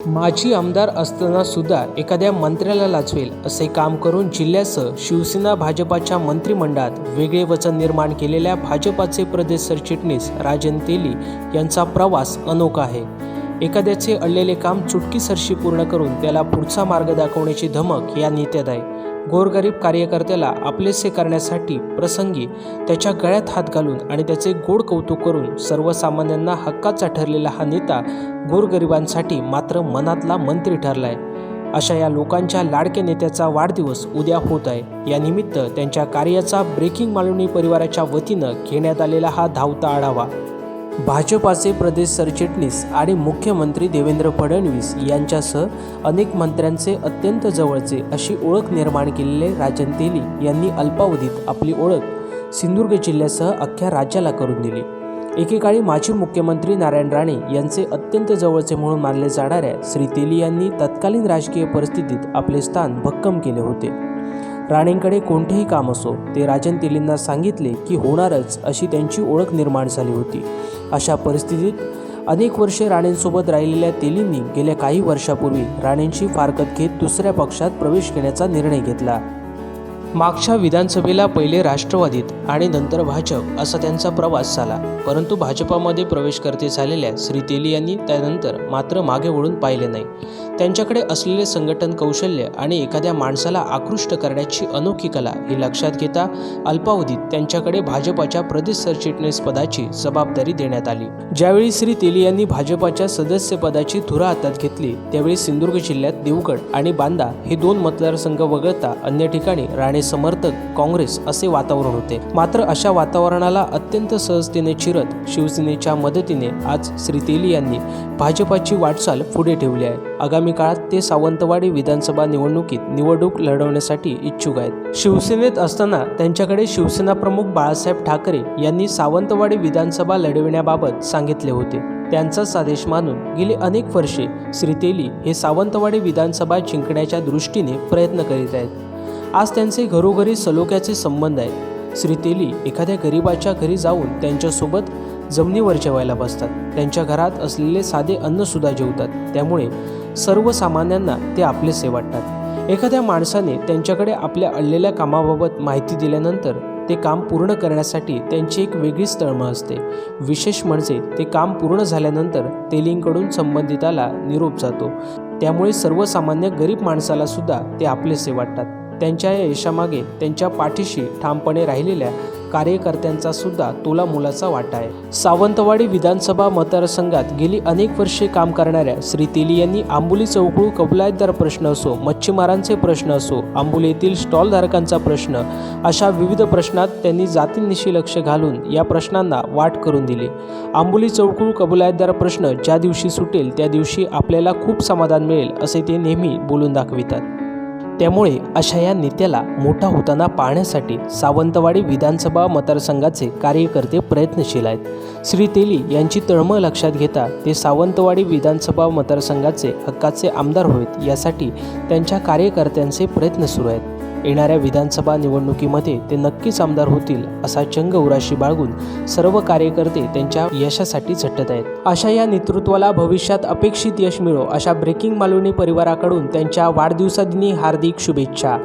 माजी आमदार असताना सुद्धा एखाद्या मंत्र्याला लाचवेल असे काम करून जिल्ह्यासह शिवसेना भाजपाच्या मंत्रिमंडळात वेगळे वचन निर्माण केलेल्या भाजपाचे प्रदेश सरचिटणीस राजन तेली यांचा प्रवास अनोखा आहे। एखाद्याचे अडलेले काम चुटकीसरशी पूर्ण करून त्याला पुढचा मार्ग दाखवण्याची धमक या नेत्यात आहे। गोरगरीब कार्यकर्त्याला आपलेसे करण्यासाठी प्रसंगी त्याच्या गळ्यात हात घालून आणि त्याचे गोड कौतुक करून सर्वसामान्यांना हक्काचा ठरलेला हा नेता गोरगरिबांसाठी मात्र मनातला मंत्री ठरलाय। अशा या लोकांच्या लाडक्या नेत्याचा वाढदिवस उद्या होत आहे। या निमित्त त्यांच्या कार्याचा ब्रेकिंग मालवणी परिवाराच्या वतीनं घेण्यात आलेला हा धावता आढावा। भाजपाचे प्रदेश सरचिटणीस आणि मुख्यमंत्री देवेंद्र फडणवीस यांच्यासह अनेक मंत्र्यांचे अत्यंत जवळचे अशी ओळख निर्माण केलेले राजन तेली यांनी अल्पावधीत आपली ओळख सिंधुदुर्ग जिल्ह्यासह अख्ख्या राज्याला करून दिली। एकेकाळी माजी मुख्यमंत्री नारायण राणे यांचे अत्यंत जवळचे म्हणून मानले जाणाऱ्या श्री तेली यांनी तत्कालीन राजकीय परिस्थितीत आपले स्थान भक्कम केले होते। राणेंकडे कोणतेही काम असो ते राजन तेलींना सांगितले की होणारच अशी त्यांची ओळख निर्माण झाली होती। अशा परिस्थितीत अनेक वर्षे राणेंसोबत राहिलेल्या तेलींनी गेल्या काही वर्षापूर्वी राणेंची फारकत घेत दुसऱ्या पक्षात प्रवेश करण्याचा निर्णय घेतला। मागच्या विधानसभेला पहिले राष्ट्रवादीत आणि नंतर भाजप असा त्यांचा प्रवास झाला, परंतु भाजपामध्ये प्रवेश करते झालेल्या श्री तेली यांनी त्यानंतर मात्र मागे वळून पाहिले नाही। त्यांच्याकडे असलेले संघटन कौशल्य आणि एखाद्या माणसाला आकृष्ट करण्याची अनोखी कला ही लक्षात घेता अल्पावधीत त्यांच्याकडे भाजपाच्या प्रदेश सरचिटणीस पदाची जबाबदारी देण्यात आली। ज्यावेळी श्री तेली यांनी भाजपाच्या सदस्यपदाची धुरा हातात घेतली त्यावेळी सिंधुदुर्ग जिल्ह्यात देवगड आणि बांदा हे दोन मतदारसंघ वगळता अन्य ठिकाणी राणे समर्थक काँग्रेस असे वातावरण होते। मात्र अशा वातावरणाला अत्यंत सहजतेने चिरत शिवसेनेच्या मदतीने आज श्री तेली यांनी भाजपाची वाटचाल पुढे ठेवली आहे। आगामी काळात ते सावंतवाडी विधानसभा निवडणुकीत निवडणूक लढवण्यासाठी इच्छुक आहेत। शिवसेनेत असताना त्यांच्याकडे शिवसेना प्रमुख बाळासाहेब ठाकरे यांनी सावंतवाडी विधानसभा लढविण्याबाबत सांगितले होते। त्यांचाच आदेश मानून गेली अनेक वर्षे श्री तेली हे सावंतवाडी विधानसभा जिंकण्याच्या दृष्टीने प्रयत्न करीत आहेत। आज त्यांचे घरोघरी सलोख्याचे संबंध आहेत। श्री तेली एखाद्या गरिबाच्या घरी जाऊन त्यांच्यासोबत जमिनीवर जेवायला बसतात, त्यांच्या घरात असलेले साधे अन्न सुद्धा जेवतात, त्यामुळे सर्वसामान्यांना ते आपलेसे वाटतात। एखाद्या माणसाने त्यांच्याकडे आपल्या अडलेल्या कामाबाबत माहिती दिल्यानंतर ते काम पूर्ण करण्यासाठी त्यांची एक वेगळीच तळमळ असते। विशेष म्हणजे ते काम पूर्ण झाल्यानंतर तेलींकडून संबंधिताला निरोप जातो, त्यामुळे सर्वसामान्य गरीब माणसाला सुद्धा ते आपलेसे वाटतात। त्यांच्या या यशामागे त्यांच्या पाठीशी ठामपणे राहिलेल्या कार्यकर्त्यांचा सुद्धा तोला मोलाचा वाटा आहे। सावंतवाडी विधानसभा मतदारसंघात गेली अनेक वर्षे काम करणाऱ्या श्री तेली यांनी आंबोली चौकळू कबुलातदार प्रश्न असो, मच्छीमारांचे प्रश्न असो, आंबोली येथील स्टॉलधारकांचा प्रश्न अशा विविध प्रश्नात त्यांनी जातीनिशी लक्ष घालून या प्रश्नांना वाट करून दिली। आंबोली चौकळू कबुलातदार प्रश्न ज्या दिवशी सुटेल त्या दिवशी आपल्याला खूप समाधान मिळेल असे ते नेहमी बोलून दाखवितात। त्यामुळे अशा या नेत्याला मोठा होताना पाहण्यासाठी सावंतवाडी विधानसभा मतदारसंघाचे कार्यकर्ते प्रयत्नशील आहेत। श्री तेली यांची तळमळ लक्षात घेता ते सावंतवाडी विधानसभा मतदारसंघाचे हक्काचे आमदार होत यासाठी त्यांच्या कार्यकर्त्यांचे प्रयत्न सुरू आहेत। येणाऱ्या विधानसभा निवडणुकीमध्ये ते नक्कीच आमदार होतील असा चंग उराशी बाळगून सर्व कार्यकर्ते त्यांच्या यशासाठी झटत आहेत। अशा या नेतृत्वाला भविष्यात अपेक्षित यश मिळो अशा ब्रेकिंग मालवणी परिवाराकडून त्यांच्या वाढदिवसादिनी हार्दिक शुभेच्छा।